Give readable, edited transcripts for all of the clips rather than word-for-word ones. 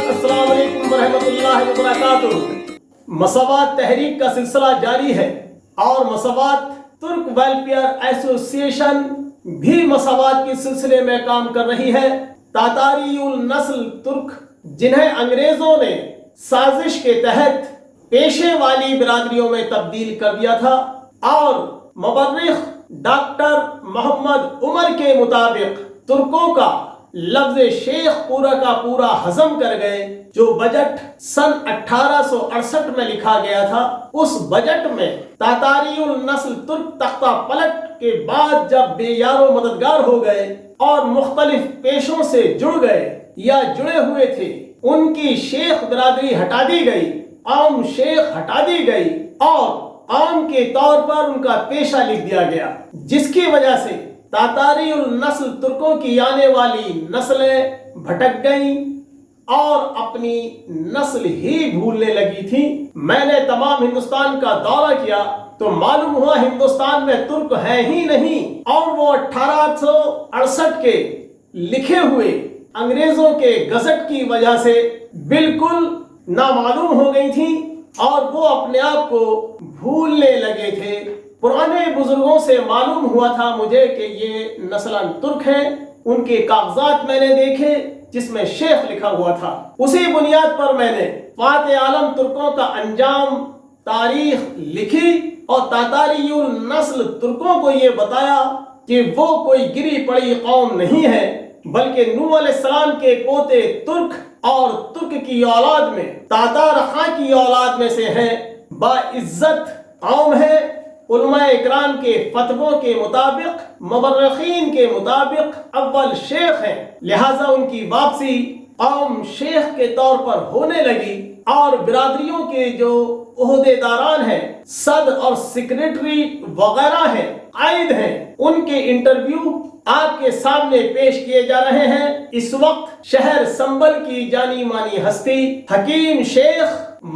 السلام علیکم ورحمۃ اللہ وبرکاتہ۔ مساوات تحریک کا سلسلہ جاری ہے اور مساوات ترک ویلفیئر ایسوسی ایشن بھی مساوات کے سلسلے میں کام کر رہی ہے۔ تاتاری النسل ترک، جنہیں انگریزوں نے سازش کے تحت پیشے والی برادریوں میں تبدیل کر دیا تھا، اور مورخ ڈاکٹر محمد عمر کے مطابق ترکوں کا لفظ شیخ پورا کا پورا ہضم کر گئے، جو بجٹ سن 1868 میں لکھا گیا تھا۔ اس بجٹ میں تاتاری النسل ترک تختہ پلٹ کے بعد جب بے یار و مددگار ہو گئے اور مختلف پیشوں سے جڑ گئے یا جڑے ہوئے تھے، ان کی شیخ برادری ہٹا دی گئی، عام شیخ ہٹا دی گئی اور عام کے طور پر ان کا پیشہ لکھ دیا گیا، جس کی وجہ سے تاتاری النسل ترکوں کی آنے والی نسلیں بھٹک گئیں اور اپنی نسل ہی بھولنے لگی تھی۔ میں نے تمام ہندوستان کا دورہ کیا تو معلوم ہوا ہندوستان میں ترک ہیں ہی نہیں، اور وہ 1868 کے لکھے ہوئے انگریزوں کے گزٹ کی وجہ سے بالکل نامعلوم ہو گئی تھی اور وہ اپنے آپ کو بھولنے لگے تھے۔ پرانے بزرگوں سے معلوم ہوا تھا مجھے کہ یہ نسلاً ترک ہیں، ان کے کاغذات میں نے دیکھے جس میں شیخ لکھا ہوا تھا۔ اسی بنیاد پر میں نے فاتح عالم ترکوں کا انجام تاریخ لکھی اور تاتاری النسل ترکوں کو یہ بتایا کہ وہ کوئی گری پڑی قوم نہیں ہے، بلکہ نوح علیہ السلام کے پوتے ترک اور ترک کی اولاد میں تاتار خاں کی اولاد میں سے ہیں، باعزت قوم ہے۔ علماء اکرام کے فتووں کے مطابق، مورخین کے مطابق اول شیخ ہیں، لہٰذا ان کی واپسی قوم شیخ کے طور پر ہونے لگی، اور برادریوں کے جو عہدے داران ہیں، صدر اور سیکریٹری وغیرہ ہیں، قائد ہیں، ان کے انٹرویو آپ کے سامنے پیش کیے جا رہے ہیں۔ اس وقت شہر سنبل کی جانی مانی ہستی حکیم شیخ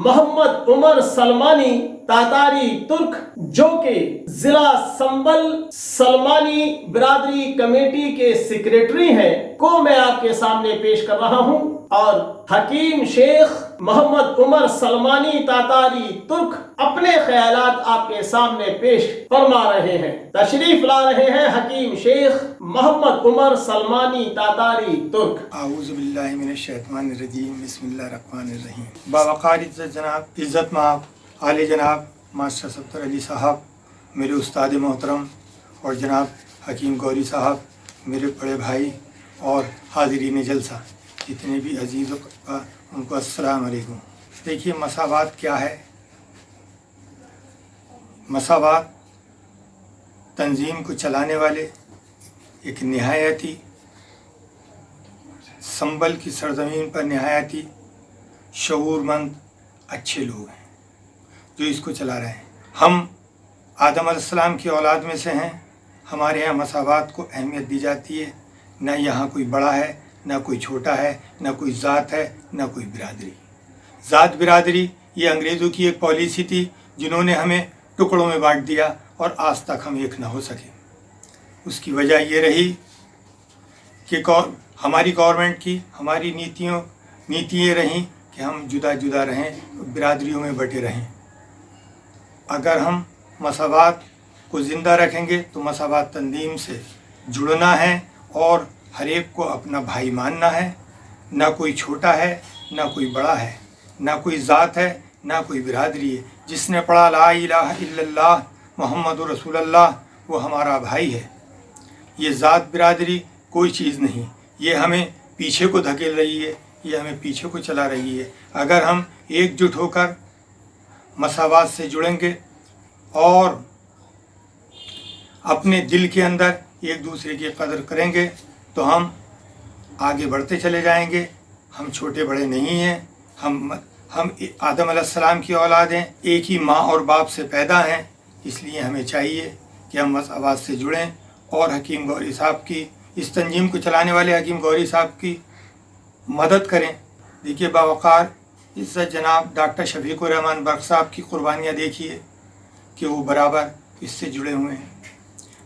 محمد عمر سلمانی تاتاری ترک، جو کہ ضلع سنبل سلمانی برادری کمیٹی کے سیکریٹری ہیں، کو میں آپ کے سامنے پیش کر رہا ہوں، اور حکیم شیخ محمد عمر سلمانی تاتاری ترک اپنے خیالات آپ کے سامنے پیش فرما رہے ہیں۔ تشریف لا رہے ہیں حکیم شیخ محمد عمر سلمانی تاتاری ترک۔ اعوذ باللہ من الشیطان الرجیم، بسم اللہ الرحمن الرحیم۔ باوقار عزت جناب، عزت مآب عالی جناب ماسٹر صفدر علی صاحب، میرے استاد محترم، اور جناب حکیم گوری صاحب، میرے بڑے بھائی، اور حاضرین جلسہ جتنے بھی عزیز ان کو السلام علیکم۔ دیکھیے مساوات کیا ہے۔ مساوات تنظیم کو چلانے والے ایک نہایتی سنبل کی سرزمین پر نہایتی شعور مند اچھے لوگ ہیں جو اس کو چلا رہے ہیں۔ ہم آدم علیہ السلام کی اولاد میں سے ہیں، ہمارے یہاں مساوات کو اہمیت دی جاتی ہے۔ نہ یہاں کوئی بڑا ہے، نہ کوئی چھوٹا ہے، نہ کوئی ذات ہے، نہ کوئی برادری۔ ذات برادری یہ انگریزوں کی ایک پالیسی تھی، جنہوں نے ہمیں ٹکڑوں میں بانٹ دیا اور آج تک ہم ایک نہ ہو سکے۔ اس کی وجہ یہ رہی کہ ہماری گورنمنٹ کی، ہماری نیتیاں رہیں کہ ہم جدا جدا رہیں، برادریوں میں بٹے رہیں۔ اگر ہم مساوات کو زندہ رکھیں گے تو مساوات تنظیم سے جڑنا ہے اور ہر ایک کو اپنا بھائی ماننا ہے۔ نہ کوئی چھوٹا ہے، نہ کوئی بڑا ہے، نہ کوئی ذات ہے، نہ کوئی برادری ہے۔ جس نے پڑھا لا الہ الا اللہ محمد رسول اللہ، وہ ہمارا بھائی ہے۔ یہ ذات برادری کوئی چیز نہیں، یہ ہمیں پیچھے کو دھکیل رہی ہے، یہ ہمیں پیچھے کو چلا رہی ہے۔ اگر ہم ایک جٹ ہو کر مساوات سے جڑیں گے اور اپنے دل کے اندر ایک دوسرے کی قدر کریں گے تو ہم آگے بڑھتے چلے جائیں گے۔ ہم چھوٹے بڑے نہیں ہیں، ہم آدم علیہ السلام کی اولاد ہیں، ایک ہی ماں اور باپ سے پیدا ہیں۔ اس لیے ہمیں چاہیے کہ ہم مساوات سے جڑیں اور حکیم گوری صاحب کی، اس تنظیم کو چلانے والے حکیم گوری صاحب کی مدد کریں۔ دیکھیے باوقار عزت جناب ڈاکٹر شفیق الرحمان برق صاحب کی قربانیاں دیکھیے کہ وہ برابر اس سے جڑے ہوئے ہیں۔